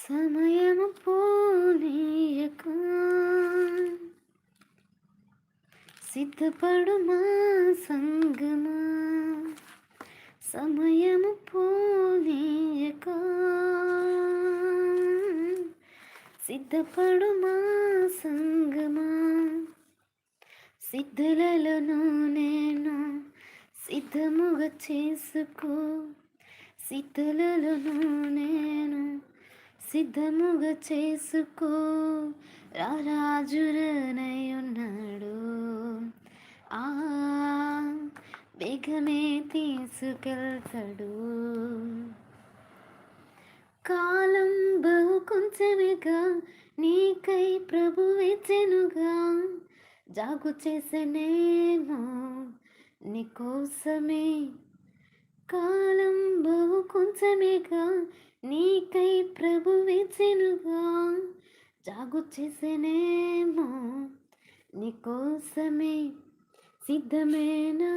సమయము పోనీయక సిద్ధపడుమా సంగమా, సమయము పోనీయక సిద్ధపడుమా సంగమా. సిద్ధులలో నేను సిద్ధముగా చేసుకో, సిద్ధులలో నేను సిద్ధముగా చేసుకో. రారాజురనై ఉన్నాడు, ఆ వేగమే తీసుకెళ్తాడు. కాలం బహు కొంచెమేగా నీకై ప్రభు ఇచ్చెనుగా, జాగు చేసనేమో నీకోసమే. కాలం బహు కొంచెమేగా నీకై ప్రభు ఇచ్చెనుగా, జాగు చేసనేమో నీకోసమే. సిద్ధమేనా